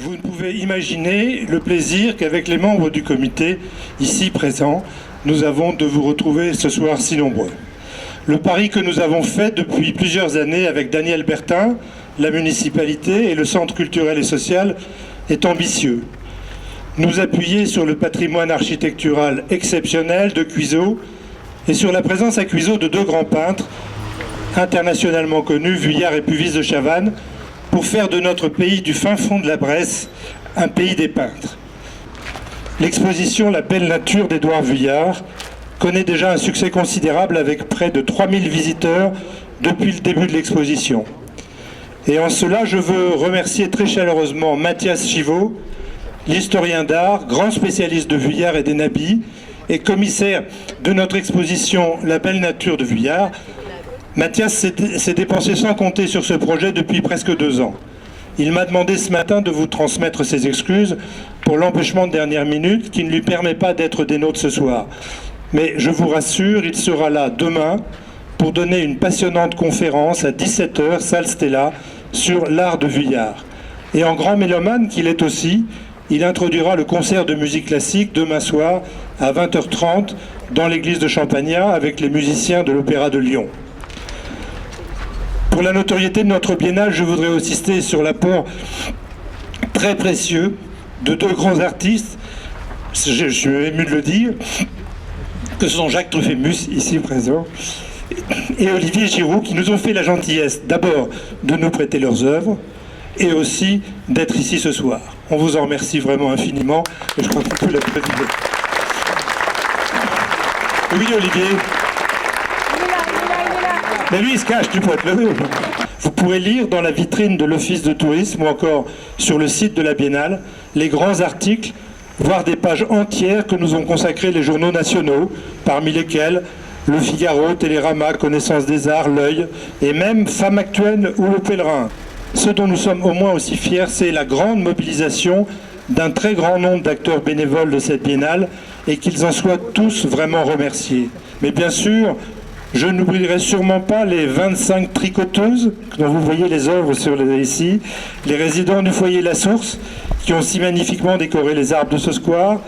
Vous ne pouvez imaginer le plaisir qu'avec les membres du comité, ici présents, nous avons de vous retrouver ce soir si nombreux. Le pari que nous avons fait depuis plusieurs années avec Daniel Bertin, la municipalité et le Centre culturel et social est ambitieux. Nous appuyer sur le patrimoine architectural exceptionnel de Cuiseaux et sur la présence à Cuiseaux de deux grands peintres internationalement connus, Vuillard et Puvis de Chavannes, pour faire de notre pays du fin fond de la Bresse un pays des peintres. L'exposition La belle nature d'Édouard Vuillard connaît déjà un succès considérable avec près de 3000 visiteurs depuis le début de l'exposition. Et en cela, je veux remercier très chaleureusement Mathias Chivot, l'historien d'art, grand spécialiste de Vuillard et des nabis, et commissaire de notre exposition La belle nature de Vuillard. Mathias s'est dépensé sans compter sur ce projet depuis presque 2 ans. Il m'a demandé ce matin de vous transmettre ses excuses pour l'empêchement de dernière minute qui ne lui permet pas d'être des nôtres ce soir. Mais je vous rassure, il sera là demain pour donner une passionnante conférence à 17h, salle Stella, sur l'art de Vuillard. Et en grand mélomane qu'il est aussi, il introduira le concert de musique classique demain soir à 20h30 dans l'église de Champagnat avec les musiciens de l'Opéra de Lyon. Pour la notoriété de notre biennale, je voudrais aussi insister sur l'apport très précieux de deux grands artistes, je suis ému de le dire, que sont Jacques Truffémus, ici présent, et Olivier Giroud, qui nous ont fait la gentillesse d'abord de nous prêter leurs œuvres et aussi d'être ici ce soir. On vous en remercie vraiment infiniment et je crois qu'on peut l'applaudir. Oui, Olivier. Mais lui, il se cache, tu pourrais te lever. Vous pourrez lire dans la vitrine de l'Office de tourisme ou encore sur le site de la Biennale les grands articles, voire des pages entières que nous ont consacrés les journaux nationaux, parmi lesquels Le Figaro, Télérama, Connaissance des Arts, L'Œil et même Femme Actuelle ou Le Pèlerin. Ce dont nous sommes au moins aussi fiers, c'est la grande mobilisation d'un très grand nombre d'acteurs bénévoles de cette biennale et qu'ils en soient tous vraiment remerciés. Mais bien sûr, je n'oublierai sûrement pas les 25 tricoteuses dont vous voyez les œuvres ici, les résidents du foyer La Source qui ont si magnifiquement décoré les arbres de ce square,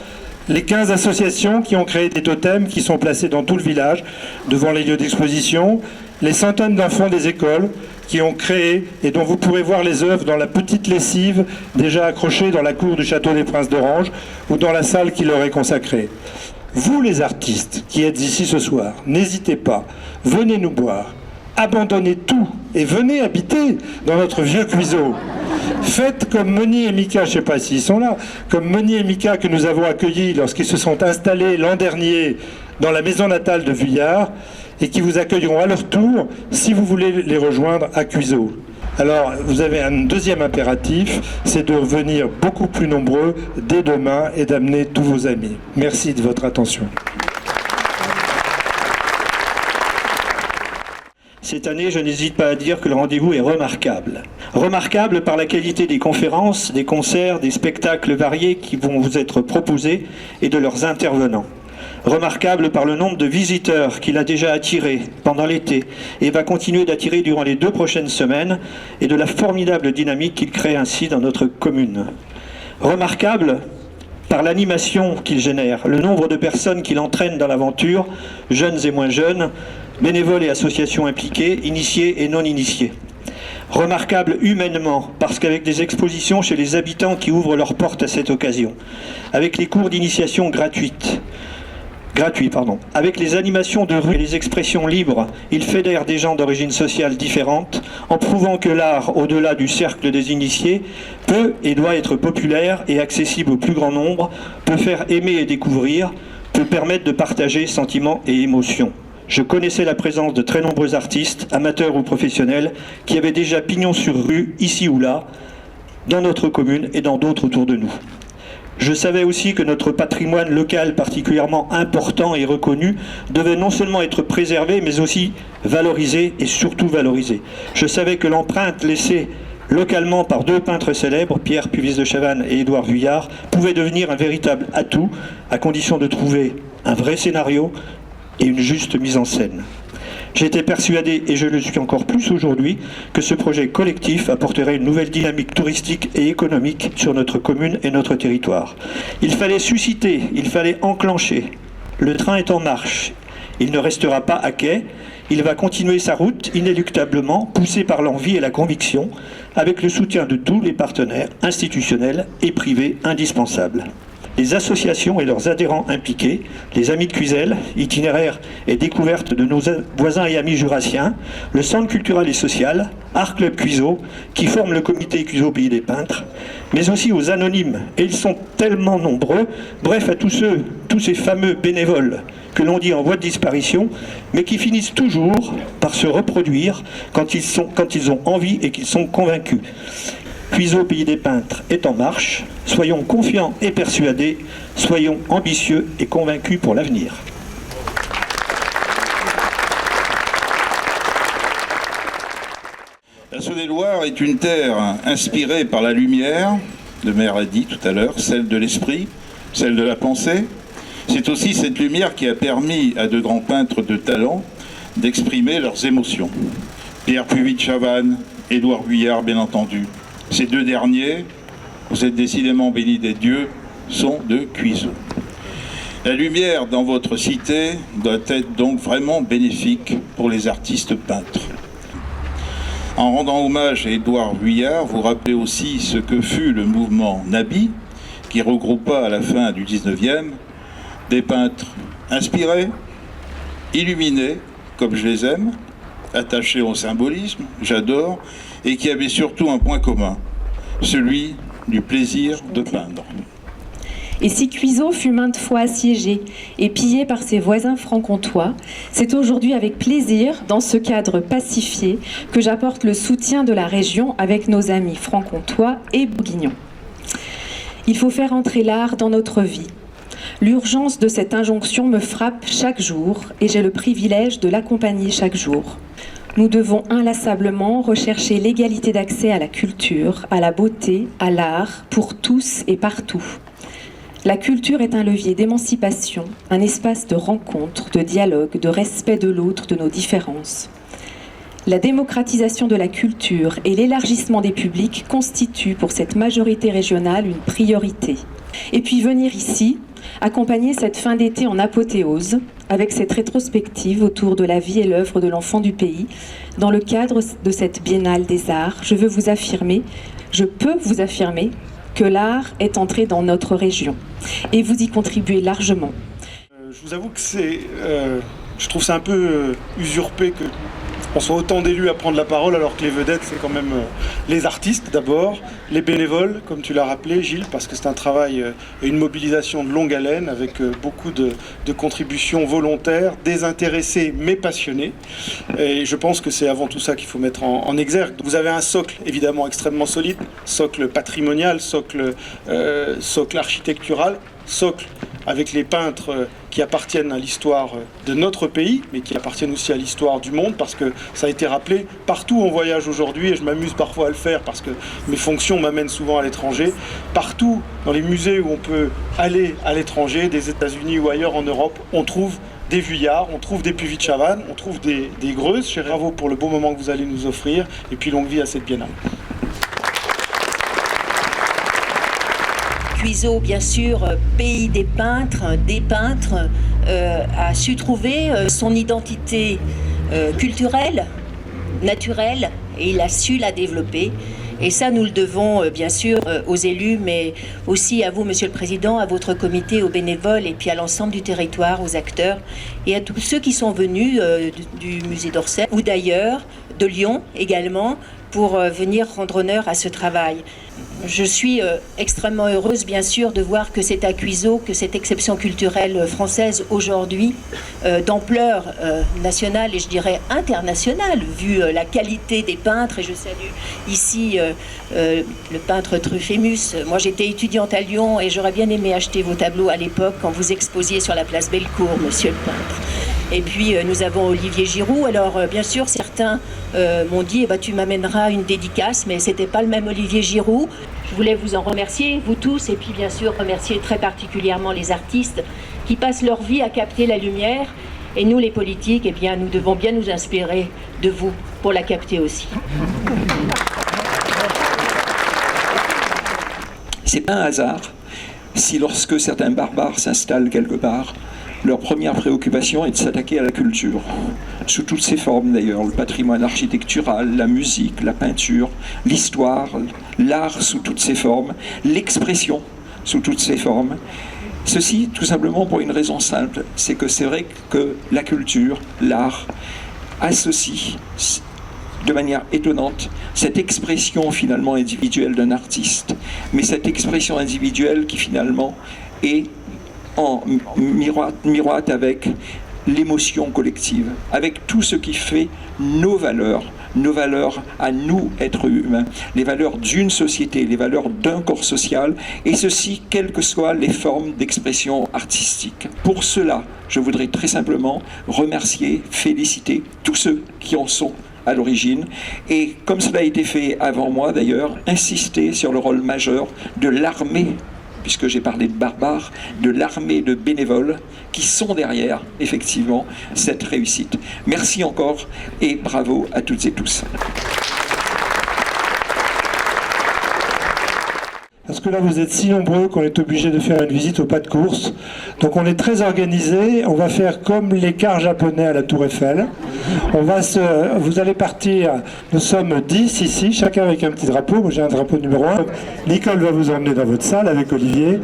les 15 associations qui ont créé des totems qui sont placés dans tout le village, devant les lieux d'exposition, les centaines d'enfants des écoles qui ont créé et dont vous pourrez voir les œuvres dans la petite lessive déjà accrochée dans la cour du château des Princes d'Orange ou dans la salle qui leur est consacrée. Vous les artistes qui êtes ici ce soir, n'hésitez pas, venez nous boire, abandonnez tout et venez habiter dans notre vieux Cuiseaux. Faites comme Meunier et Mika, je ne sais pas s'ils sont là, comme Meunier et Mika que nous avons accueillis lorsqu'ils se sont installés l'an dernier dans la maison natale de Vuillard et qui vous accueilleront à leur tour si vous voulez les rejoindre à Cuiseaux. Alors, vous avez un deuxième impératif, c'est de venir beaucoup plus nombreux dès demain et d'amener tous vos amis. Merci de votre attention. Cette année, je n'hésite pas à dire que le rendez-vous est remarquable. Remarquable par la qualité des conférences, des concerts, des spectacles variés qui vont vous être proposés et de leurs intervenants. Remarquable par le nombre de visiteurs qu'il a déjà attirés pendant l'été et va continuer d'attirer durant les 2 prochaines semaines et de la formidable dynamique qu'il crée ainsi dans notre commune. Remarquable par l'animation qu'il génère, le nombre de personnes qu'il entraîne dans l'aventure, jeunes et moins jeunes, bénévoles et associations impliquées, initiés et non initiés. Remarquable humainement, parce qu'avec des expositions chez les habitants qui ouvrent leurs portes à cette occasion, avec les cours d'initiation gratuits, avec les animations de rue et les expressions libres, il fédère des gens d'origine sociale différentes, en prouvant que l'art, au-delà du cercle des initiés, peut et doit être populaire et accessible au plus grand nombre, peut faire aimer et découvrir, peut permettre de partager sentiments et émotions. Je connaissais la présence de très nombreux artistes, amateurs ou professionnels, qui avaient déjà pignon sur rue, ici ou là, dans notre commune et dans d'autres autour de nous. Je savais aussi que notre patrimoine local particulièrement important et reconnu devait non seulement être préservé, mais aussi valorisé et surtout valorisé. Je savais que l'empreinte laissée localement par 2 peintres célèbres, Pierre Puvis de Chavannes et Édouard Vuillard, pouvait devenir un véritable atout, à condition de trouver un vrai scénario et une juste mise en scène. J'étais persuadé, et je le suis encore plus aujourd'hui, que ce projet collectif apporterait une nouvelle dynamique touristique et économique sur notre commune et notre territoire. Il fallait susciter, il fallait enclencher. Le train est en marche. Il ne restera pas à quai. Il va continuer sa route inéluctablement, poussé par l'envie et la conviction, avec le soutien de tous les partenaires institutionnels et privés indispensables. Les associations et leurs adhérents impliqués, les Amis de Cuisel, itinéraire et découverte de nos voisins et amis jurassiens, le Centre culturel et social, Art Club Cuiseau, qui forment le comité Cuiseau Pays des Peintres, mais aussi aux anonymes, et ils sont tellement nombreux, bref à tous ces fameux bénévoles que l'on dit en voie de disparition, mais qui finissent toujours par se reproduire quand ils ont envie et qu'ils sont convaincus. Cuiseau Pays des Peintres est en marche, soyons confiants et persuadés, soyons ambitieux et convaincus pour l'avenir. La Saône-et-Loire est une terre inspirée par la lumière, le maire a dit tout à l'heure, celle de l'esprit, celle de la pensée. C'est aussi cette lumière qui a permis à de grands peintres de talent d'exprimer leurs émotions. Pierre Puvis de Chavannes, Édouard Vuillard bien entendu. Ces deux derniers, vous êtes décidément bénis des dieux, sont de Cuiseau. La lumière dans votre cité doit être donc vraiment bénéfique pour les artistes peintres. En rendant hommage à Édouard Vuillard, vous rappelez aussi ce que fut le mouvement Nabi, qui regroupa à la fin du 19e des peintres inspirés, illuminés, comme je les aime, attachés au symbolisme, j'adore, et qui avaient surtout un point commun, celui du plaisir de peindre. Et si Cuiseau fut maintes fois assiégé et pillé par ses voisins franc-comtois, c'est aujourd'hui avec plaisir, dans ce cadre pacifié, que j'apporte le soutien de la région avec nos amis franc-comtois et bourguignons. Il faut faire entrer l'art dans notre vie. L'urgence de cette injonction me frappe chaque jour et j'ai le privilège de l'accompagner chaque jour. Nous devons inlassablement rechercher l'égalité d'accès à la culture, à la beauté, à l'art, pour tous et partout. La culture est un levier d'émancipation, un espace de rencontre, de dialogue, de respect de l'autre, de nos différences. La démocratisation de la culture et l'élargissement des publics constituent pour cette majorité régionale une priorité. Et puis venir ici, accompagner cette fin d'été en apothéose, avec cette rétrospective autour de la vie et l'œuvre de l'enfant du pays, dans le cadre de cette Biennale des Arts, je peux vous affirmer que l'art est entré dans notre région. Et vous y contribuez largement. Je vous avoue que je trouve ça un peu usurpé qu'on soit autant d'élus à prendre la parole alors que les vedettes, c'est quand même les artistes d'abord, les bénévoles, comme tu l'as rappelé Gilles, parce que c'est un travail et une mobilisation de longue haleine avec beaucoup de contributions volontaires, désintéressées mais passionnées. Et je pense que c'est avant tout ça qu'il faut mettre en exergue. Vous avez un socle évidemment extrêmement solide, socle patrimonial, socle architectural, socle avec les peintres qui appartiennent à l'histoire de notre pays, mais qui appartiennent aussi à l'histoire du monde, parce que ça a été rappelé, partout où on voyage aujourd'hui, et je m'amuse parfois à le faire parce que mes fonctions m'amènent souvent à l'étranger, partout dans les musées où on peut aller à l'étranger, des États-Unis ou ailleurs en Europe, on trouve des Vuillard, on trouve des Puvis de Chavannes, on trouve des Greuze. Bravo pour le beau moment que vous allez nous offrir, et puis longue vie à cette biennale. Cuiseau, bien sûr, pays des peintres, a su trouver son identité culturelle, naturelle, et il a su la développer. Et ça, nous le devons bien sûr aux élus, mais aussi à vous, Monsieur le Président, à votre comité, aux bénévoles, et puis à l'ensemble du territoire, aux acteurs, et à tous ceux qui sont venus du musée d'Orsay, ou d'ailleurs, de Lyon également, pour venir rendre honneur à ce travail. Je suis extrêmement heureuse, bien sûr, de voir que c'est à Cuiseau que cette exception culturelle française aujourd'hui, d'ampleur nationale et je dirais internationale, vu la qualité des peintres. Et je salue ici le peintre Truffaut. Moi, j'étais étudiante à Lyon et j'aurais bien aimé acheter vos tableaux à l'époque quand vous exposiez sur la place Bellecour, monsieur le peintre. Et puis nous avons Olivier Giroud. Alors bien sûr certains m'ont dit tu m'amèneras une dédicace, mais c'était pas le même Olivier Giroud. Je voulais vous en remercier, vous tous, et puis bien sûr remercier très particulièrement les artistes qui passent leur vie à capter la lumière Et nous, les politiques, eh bien, nous devons bien nous inspirer de vous pour la capter aussi. C'est pas un hasard si lorsque certains barbares s'installent quelque part, leur première préoccupation est de s'attaquer à la culture, sous toutes ses formes d'ailleurs, le patrimoine architectural, la musique, la peinture, l'histoire, l'art sous toutes ses formes, l'expression sous toutes ses formes. Ceci tout simplement pour une raison simple, c'est que c'est vrai que la culture, l'art, associe de manière étonnante cette expression finalement individuelle d'un artiste, mais cette expression individuelle qui finalement est en miroite avec l'émotion collective, avec tout ce qui fait nos valeurs à nous, êtres humains, les valeurs d'une société, les valeurs d'un corps social, et ceci, quelles que soient les formes d'expression artistique. Pour cela, je voudrais très simplement remercier, féliciter tous ceux qui en sont à l'origine, et comme cela a été fait avant moi d'ailleurs, insister sur le rôle majeur de l'armée, puisque j'ai parlé de barbares, de l'armée de bénévoles qui sont derrière, effectivement, cette réussite. Merci encore et bravo à toutes et tous. Parce que là, vous êtes si nombreux qu'on est obligé de faire une visite au pas de course. Donc on est très organisé. On va faire comme les cars japonais à la Tour Eiffel. Vous allez partir, nous sommes 10 ici, chacun avec un petit drapeau. Moi j'ai un drapeau numéro 1. Nicole va vous emmener dans votre salle avec Olivier.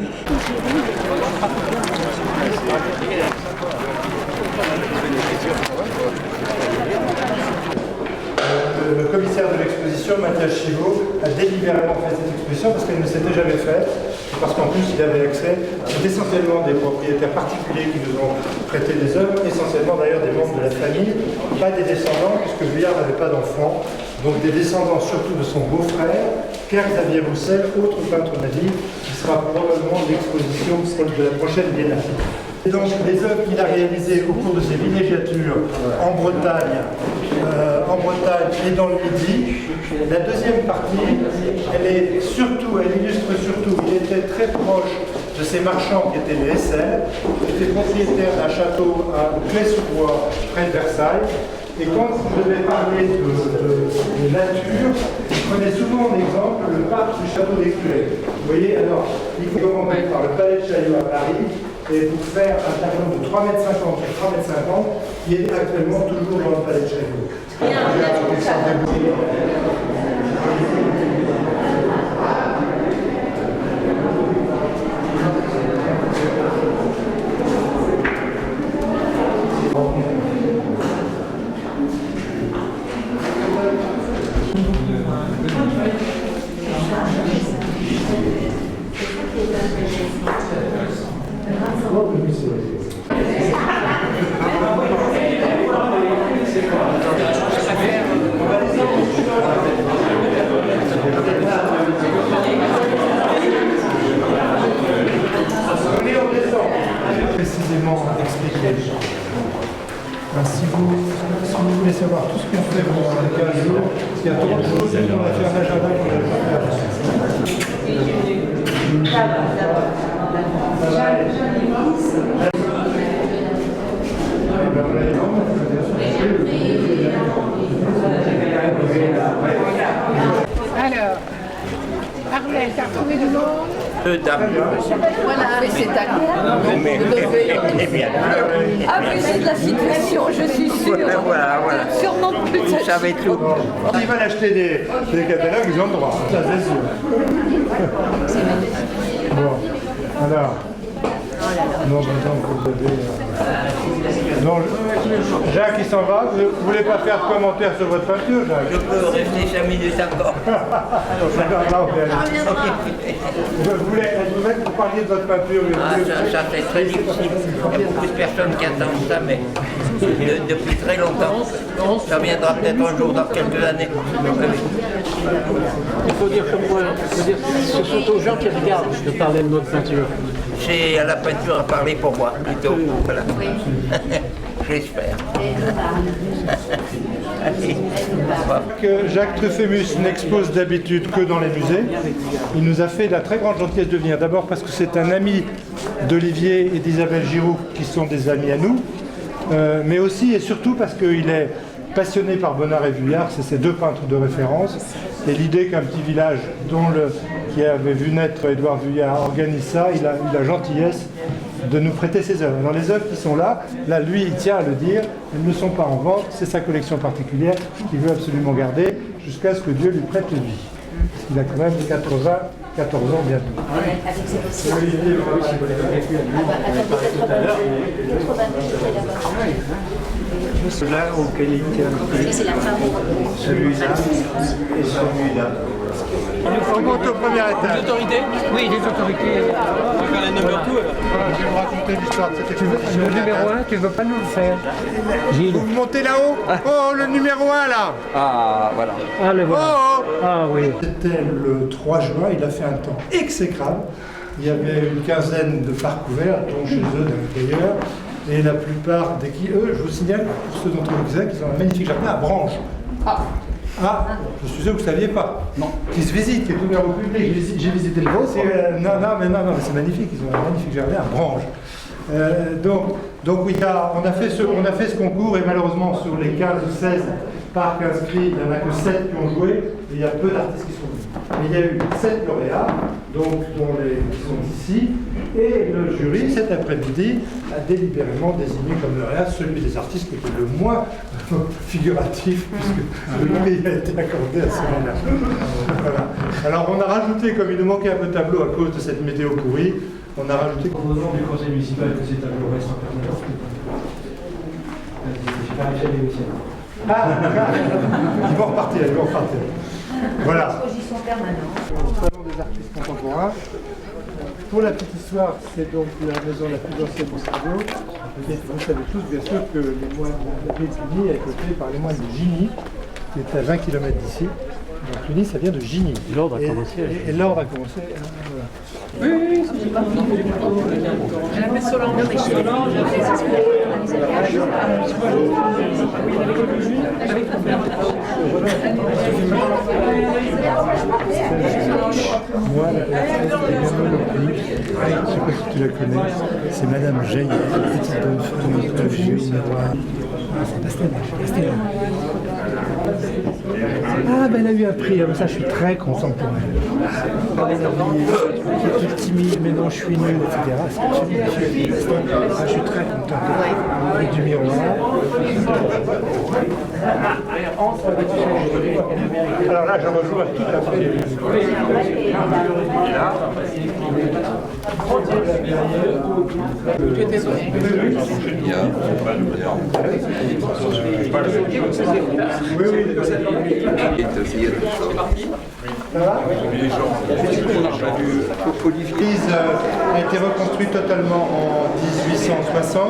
Le commissaire de l'exposition, Mathias Chivot, a délibérément fait cette exposition parce qu'elle ne s'était jamais faite, et parce qu'en plus il avait accès, c'est essentiellement des propriétaires particuliers qui nous ont prêté des œuvres, essentiellement d'ailleurs des membres de la famille, pas des descendants, puisque Vuillard n'avait pas d'enfants, donc des descendants surtout de son beau-frère, Pierre-Xavier Roussel, autre peintre nazi, qui sera probablement l'exposition de la prochaine biennale. Et donc les œuvres qu'il a réalisées au cours de ses villégiatures en Bretagne et dans le Midi. La deuxième partie, elle illustre surtout, il était très proche de ces marchands qui étaient les Hessel, qui étaient propriétaires d'un château à Clé-sous-Bois, près de Versailles. Et quand je devais parler de nature, je prenais souvent en exemple le parc du château d'Écluet. Vous voyez, alors, il faut commencer par le palais de Chaillot à Paris, et pour faire un tableau de 3,50 m sur 3,50 m, qui est actuellement toujours dans le palais de Chaillot. Précisément expliquer. Si vous voulez savoir tout ce qu'on fait pendant les 15 jours, parce qu'il y a trop de choses, on va faire un agenda qu'on n'avait pas fait Alors, Arlette, t'as retrouvé du monde? Voilà, mais c'est agréable. Ah, mais c'est de la situation, je suis sûre. Voilà. Sûrement plus de Ça va être tout. Ils veulent acheter des catalogues, ils ont le droit, ça c'est sûr. Bon, alors. Non, maintenant que vous avez... Non, Jacques il s'en va, vous ne voulez pas faire de commentaires sur votre peinture, Jacques? Je peux rester 5 minutes encore. Vous voulez que vous parliez de votre peinture? Ça c'est très difficile. Il y a beaucoup de personnes qui attendent ça, mais depuis très longtemps. Ça viendra peut-être un jour dans quelques années. Il faut dire comme moi, ce sont aux gens qui regardent de parler de notre peinture. C'est à la peinture à parler pour moi, plutôt. Voilà. J'espère. Jacques Truffaut n'expose d'habitude que dans les musées. Il nous a fait la très grande gentillesse de venir. D'abord parce que c'est un ami d'Olivier et d'Isabelle Giroux, qui sont des amis à nous. mais aussi et surtout parce qu'il est passionné par Bonnard et Vuillard, c'est ses deux peintres de référence, et l'idée qu'un petit village qui avait vu naître Édouard Vuillard organise ça, il a la gentillesse de nous prêter ses œuvres. Alors les œuvres qui sont là, lui il tient à le dire, elles ne sont pas en vente, c'est sa collection particulière qu'il veut absolument garder jusqu'à ce que Dieu lui prête vie. Il a quand même 94 ans bientôt. Là, auquel il tient. Celui-là et celui-là. On monte au premier étage. Les autorités? Oui, les autorités. Voilà, je vais vous raconter l'histoire de cette exposition. Le numéro 1, tu ne veux pas nous le faire? Vous montez là-haut? Oh, le numéro 1 là! Ah, voilà. Ah, le voilà. Oh, oh. Ah oui. C'était le 3 juin, il a fait un temps exécrable. Il y avait une quinzaine de parcs ouverts, dont chez eux d'ailleurs. Et la plupart des qui, eux, je vous signale, pour ceux d'entre vous qui savent, qu'ils ont un magnifique jardin à Branches. Ah, je suis sûr que vous ne saviez pas. Non. Qui se visite, qui est ouvert au public. J'ai visité le vôtre. Non, mais c'est magnifique. Ils ont un magnifique jardin à Branches. Donc oui, on a fait ce concours et malheureusement sur les 15 ou 16 parcs inscrits, il n'y en a que 7 qui ont joué et il y a peu d'artistes qui sont venus. Mais il y a eu 7 lauréats, qui sont ici, et le jury cet après-midi a délibérément désigné comme lauréat celui des artistes qui était le moins figuratif puisque le prix a été accordé à ce moment-là. Voilà. Alors on a rajouté, comme il nous manquait un peu de tableau à cause de cette météo pourrie, on a rajouté au nom du conseil municipal que ces tableaux restent en permanence. Ils vont repartir. Voilà. Exposition permanente. Salon des artistes contemporains. Pour la petite histoire, c'est donc la maison la plus ancienne de Strasbourg. Vous savez tous, bien sûr, que la ville de Cluny est connue par les moines de Gigny, qui est à 20 km d'ici. Donc Cluny, ça vient de Gigny. L'ordre a commencé. Et l'ordre a commencé. Voilà. Oui, c'est pas la messe Solange. Moi, je ne sais pas si tu la connais, c'est Madame Jaillet, petite bonne femme, vieux, c'est Pastel. Ah, ben elle a eu un prix, ça je suis très content pour elle. Qui est toute timide, mais non, je suis nul, etc. C'est absolument je suis très content avec du miroir. Alors là, je rejoins tout à fait. L'église a été reconstruite totalement en 1860.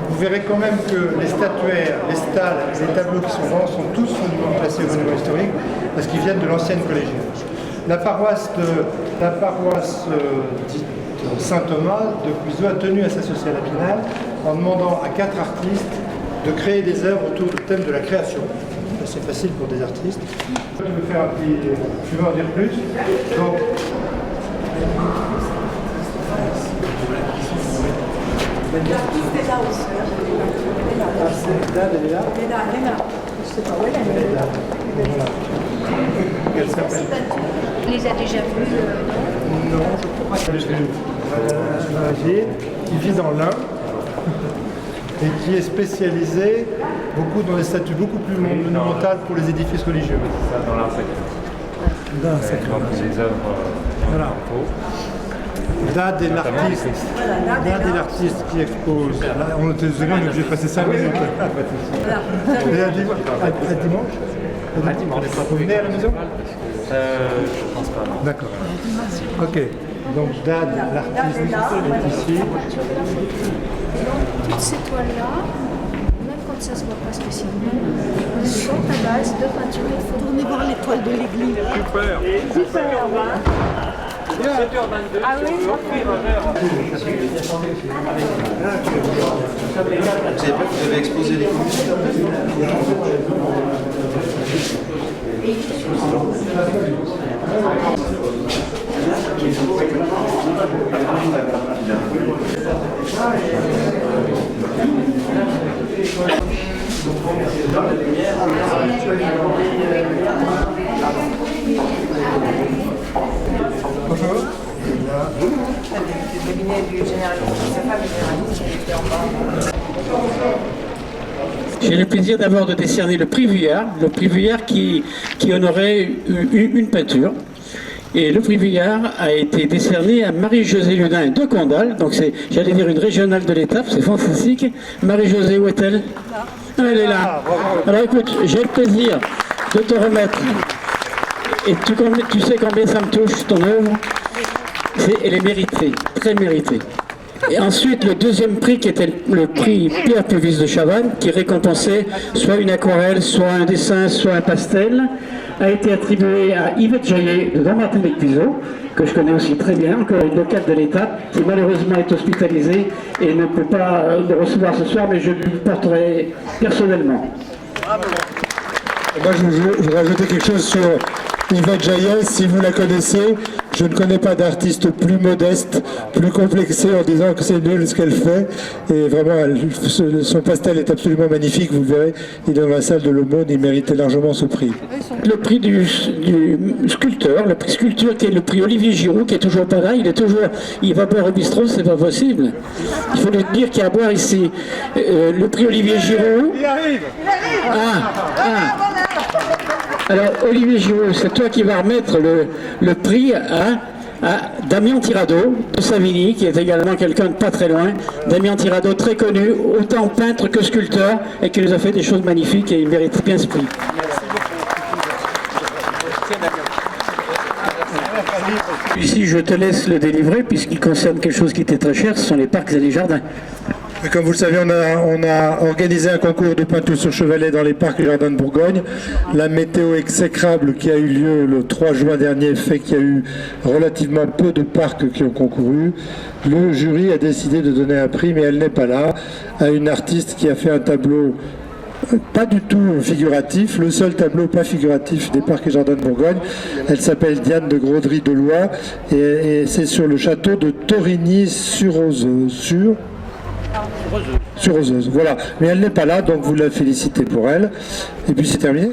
Vous verrez quand même que les statuaires, les stalles, les tableaux qui sont devant sont tous fondamentalement classés au monument historique parce qu'ils viennent de l'ancienne collégiale. La paroisse dite Saint-Thomas de Puiseaux a tenu à s'associer à la Biennale en demandant à 4 artistes de créer des œuvres autour du thème de la création. C'est facile pour des artistes. Je vais faire un petit... Tu veux en dire plus? Donc, l'artiste est là aussi. Elle est là. Je ne sais pas où elle est. Elle s'appelle. Tu les as déjà vus? Non, je ne crois pas que je l'ai vu. Qui vit dans l'Ain et qui est spécialisé dans des statues beaucoup plus monumentales pour les édifices religieux. Dans l'art sacré. Les œuvres. Voilà. Dad est l'artiste qui expose. Là, on était désolé, on est obligé de passer 5 minutes. Et à dimanche. Vous venez à la maison? Je pense pas. D'accord. Ok. Donc Dad, l'artiste, est ici. Toutes ces toiles-là, même quand ça ne se voit pas spécialement, sont à base de peinture. Il faut tourner voir les toiles de l'église. Super. Ah oui. Vous avez exposé les J'ai le plaisir d'abord de décerner le prix Vuillard qui honorait une peinture. Et le prix Vuillard a été décerné à Marie-Josée Ludin de Condal, donc c'est, j'allais dire, une régionale de l'étape, c'est fantastique. Marie-Josée, où est-elle? Elle est là. Alors écoute, j'ai le plaisir de te remettre, et tu sais combien ça me touche, ton œuvre, elle est méritée, très méritée. Et ensuite, le deuxième prix, qui était le prix Pierre Puvis de Chavannes, qui récompensait soit une aquarelle, soit un dessin, soit un pastel, a été attribué à Yvette Jaillet de Martinique-Puiseau, que je connais aussi très bien, encore une locale de l'étape, qui malheureusement est hospitalisée et ne peut pas le recevoir ce soir, mais je lui porterai personnellement. Moi, je voudrais ajouter quelque chose sur Yvette Jaillet, si vous la connaissez. Je ne connais pas d'artiste plus modeste, plus complexé en disant que c'est nul ce qu'elle fait. Et vraiment, son pastel est absolument magnifique, vous le verrez. Il est dans la salle de l'Aumône, il méritait largement ce prix. Le prix du sculpteur, le prix sculpture qui est le prix Olivier Giroud, qui est toujours pareil, il va boire au bistrot, c'est pas possible. Il faut lui dire qu'il y a à boire ici. Le prix Olivier Giroud. Il arrive. Alors, Olivier Giroud, c'est toi qui vas remettre le prix à Damien Tirado de Savigny, qui est également quelqu'un de pas très loin. Damien Tirado, très connu, autant peintre que sculpteur, et qui nous a fait des choses magnifiques, et il mérite bien ce prix. Ici, je te laisse le délivrer, puisqu'il concerne quelque chose qui était très cher, ce sont les parcs et les jardins. Et comme vous le savez, on a organisé un concours de peinture sur chevalet dans les parcs et jardins de Bourgogne. La météo exécrable qui a eu lieu le 3 juin dernier fait qu'il y a eu relativement peu de parcs qui ont concouru. Le jury a décidé de donner un prix, mais elle n'est pas là, à une artiste qui a fait un tableau pas du tout figuratif, le seul tableau pas figuratif des parcs et jardins de Bourgogne. Elle s'appelle Diane de Grodry de Loie et c'est sur le château de Torigny-sur-Oseuse. Sur Oseuse, voilà. Mais elle n'est pas là, donc vous la félicitez pour elle. Et puis c'est terminé.